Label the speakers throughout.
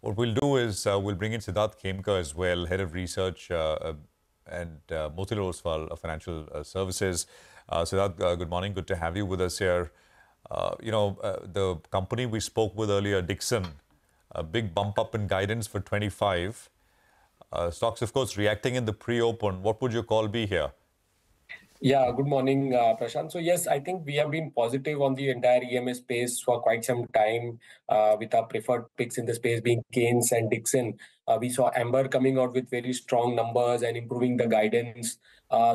Speaker 1: What we'll do is we'll bring in Siddhartha Khemka as well, Head of Research and Motilal Oswal Financial Services. Siddhartha, good morning. Good to have you with us here. The company we spoke with earlier, Dixon, a big bump up in guidance for 25. Stocks, of course, reacting in the pre-open. What would your call be here?
Speaker 2: Yeah, good morning, Prashant. So yes, I think we have been positive on the entire EMS space for quite some time, with our preferred picks in the space being Keynes and Dixon. We saw Amber coming out with very strong numbers and improving the guidance.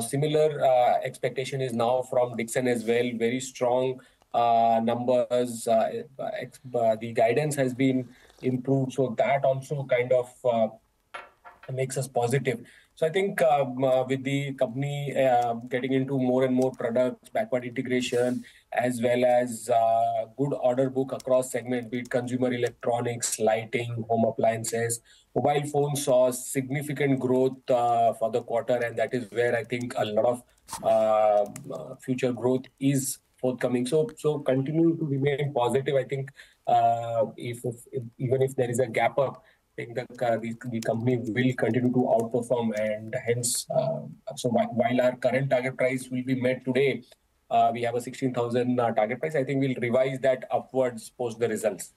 Speaker 2: Similar expectation is now from Dixon as well, very strong numbers. The guidance has been improved, so that also kind of makes us positive. So I think with the company getting into more and more products, backward integration, as well as good order book across segments, be it consumer electronics, lighting, home appliances, mobile phones saw significant growth for the quarter, and that is where I think a lot of future growth is forthcoming. So continue to remain positive. I think if even if there is a gap up, think that the company will continue to outperform, and hence, so while our current target price will be met today, we have a 16,000 target price. I think we'll revise that upwards post the results.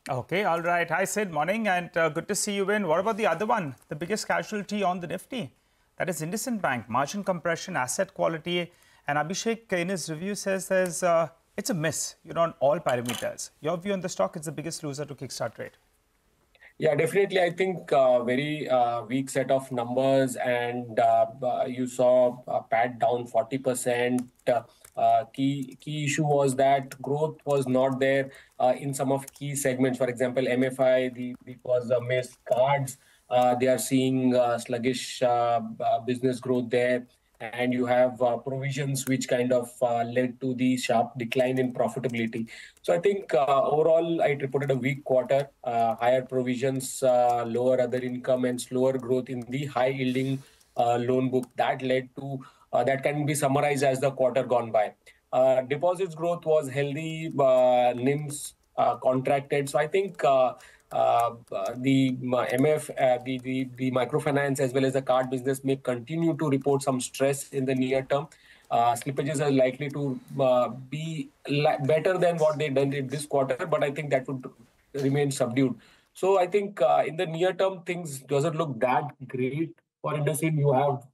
Speaker 3: Okay, all right. Hi, Sid. Morning, and good to see you in. What about the other one, the biggest casualty on the Nifty? That is IndusInd Bank. Margin compression, asset quality, and Abhishek in his review says it's a miss, on all parameters. Your view on the stock, it's the biggest loser to kickstart trade.
Speaker 2: Yeah, definitely. I think very weak set of numbers, and you saw PAT down 40%. Key issue was that growth was not there in some of key segments. For example, MFI, it was a miss. Cards, they are seeing sluggish business growth there. And you have provisions which kind of led to the sharp decline in profitability. So I think overall, I reported a weak quarter, higher provisions, lower other income, and slower growth in the high-yielding loan book. That led to, that can be summarized as the quarter gone by. Deposits growth was healthy, NIMs contracted. So I think the microfinance as well as the card business may continue to report some stress in the near term. Slippages are likely to be better than what they done in this quarter, but I think that would remain subdued. So I think in the near term, things doesn't look that great for IndusInd. You have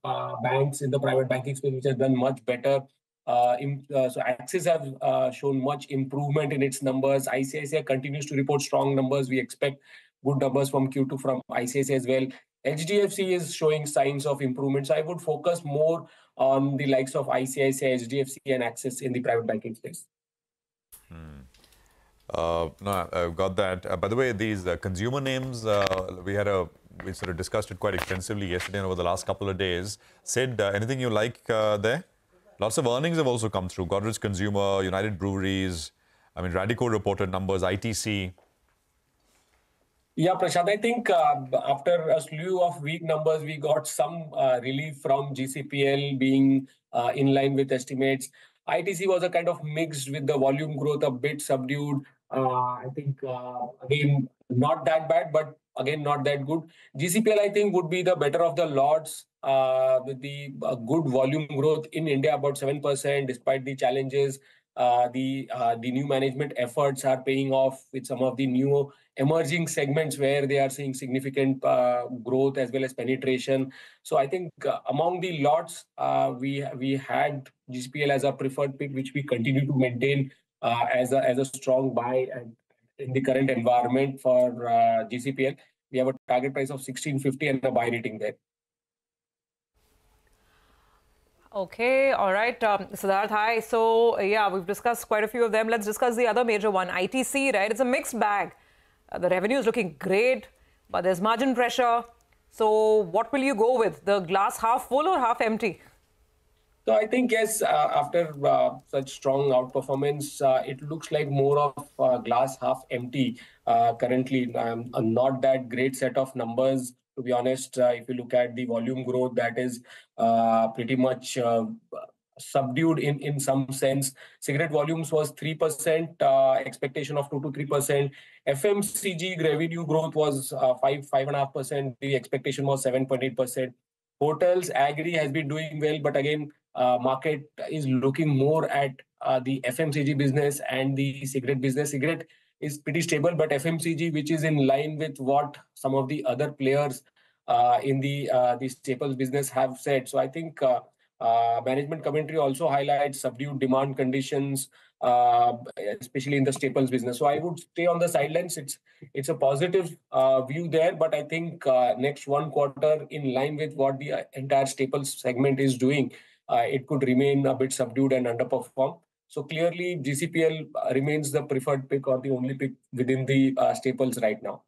Speaker 2: banks in the private banking space which has done much better. So Axis have shown much improvement in its numbers. ICICI continues to report strong numbers. We expect good numbers from Q2 from ICICI as well. HDFC is showing signs of improvement. So I would focus more on the likes of ICICI, HDFC, and Axis in the private banking space.
Speaker 1: No, I've got that. By the way, these consumer names, we sort of discussed it quite extensively yesterday and over the last couple of days. Sid, anything you like there? Lots of earnings have also come through. Godrej Consumer, United Breweries, Radico reported numbers, ITC.
Speaker 2: Yeah, Prashant, I think after a slew of weak numbers, we got some relief from GCPL being in line with estimates. ITC was a kind of mixed with the volume growth a bit subdued. I think, again, not that bad, but again, not that good. GCPL, I think, would be the better of the lots with the good volume growth in India, about 7%, despite the challenges. The new management efforts are paying off with some of the new emerging segments where they are seeing significant growth as well as penetration. So I think among the lots, we had GCPL as a preferred pick, which we continue to maintain as a strong buy. And in the current environment for GCPL, we have a target price of 1650 and a buy rating there.
Speaker 4: Okay, all right. Siddharth, hi. So, yeah, we've discussed quite a few of them. Let's discuss the other major one, ITC, right? It's a mixed bag. The revenue is looking great, but there's margin pressure. So, what will you go with? The glass half full or half empty?
Speaker 2: So, I think, yes, after such strong outperformance, it looks like more of glass half empty currently. Not that great set of numbers. To be honest, if you look at the volume growth, that is pretty much subdued in some sense. Cigarette volumes was 3%, expectation of 2 to 3%. FMCG revenue growth was 5.5%. The expectation was 7.8%. Hotels, agri has been doing well, but again, market is looking more at the FMCG business and the cigarette business. Cigarette is pretty stable, but FMCG, which is in line with what some of the other players in the staples business have said. So I think management commentary also highlights subdued demand conditions, especially in the staples business. So I would stay on the sidelines. It's a positive view there, but I think next one quarter, in line with what the entire staples segment is doing, it could remain a bit subdued and underperform. So clearly, GCPL remains the preferred pick or the only pick within the staples right now.